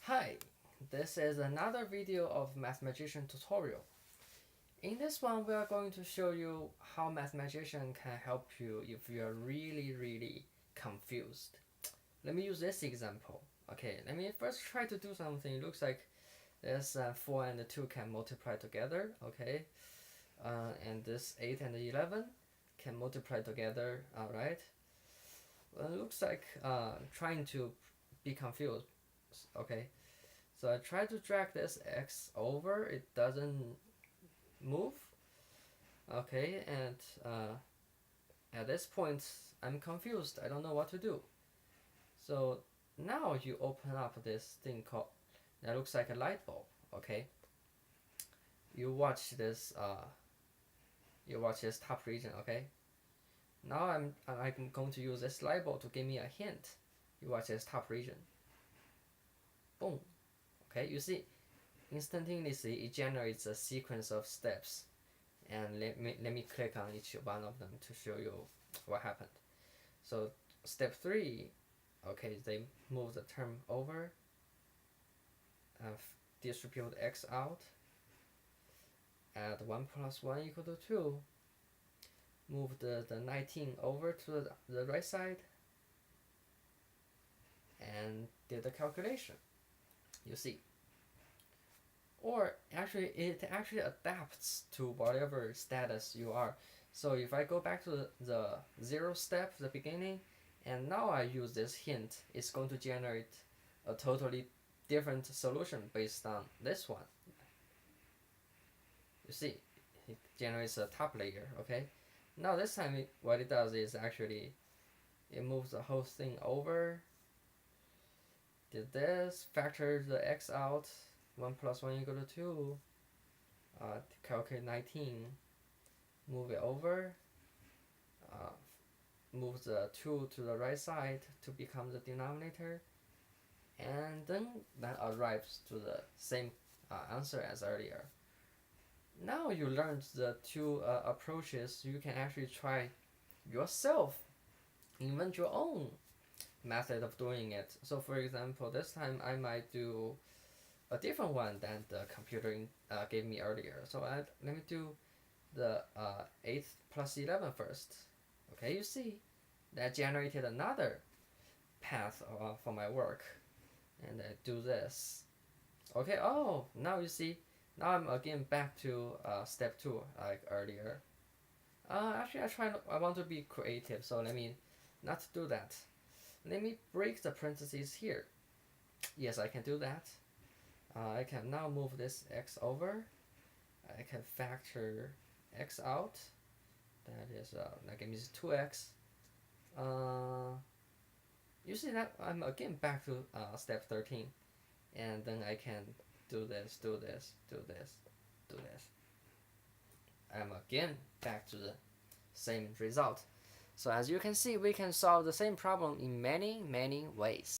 Hi, this is another video of Mathemagician tutorial. In this one, we are going to show you how Mathemagician can help you if you are really confused. Let me use this example. Okay, let me first try to do something. It looks like this 4 and 2 can multiply together, okay? And this 8 and 11 can multiply together, alright? Well, it looks like trying to be confused, okay? So I try to drag this x over, it doesn't move. Okay, and at this point I'm confused, I don't know what to do. So now you open up this thing called, that looks like a light bulb, okay? You watch this top region, okay? Now I'm going to use this light bulb to give me a hint. You watch this top region. Boom. Okay, you see, instantaneously it generates a sequence of steps, and let me click on each one of them to show you what happened. So step 3, okay, they move the term over, distribute x out, add 1 plus 1 equal to 2, move the 19 over to the right side, and did the calculation. You see, or actually it actually adapts to whatever status you are. So if I go back to the 0 step, the beginning, and now I use this hint, it's going to generate a totally different solution based on this one. You see, it generates a top layer, okay? Now this time what it does is actually it moves the whole thing over, did this, factor the x out, 1 plus 1 equal to 2, calculate 19, move it over, move the 2 to the right side to become the denominator, and then that arrives to the same answer as earlier. Now you learned the two approaches. You can actually try yourself, invent your own method of doing it. So for example, this time I might do a different one than the computer gave me earlier. So let me do the 8 plus 11 first. Okay, you see, that generated another path for my work. And I do this. Okay, oh, now you see, now I'm again back to step 2 like earlier. Actually, I want to be creative, so let me not do that. Let me break the parentheses here. Yes, I can do that. I can now move this x over. I can factor x out. That is that gives me 2x. You see that I'm again back to step 13, and then I can do this, do this, do this, do this. I'm again back to the same result. So as you can see, we can solve the same problem in many ways.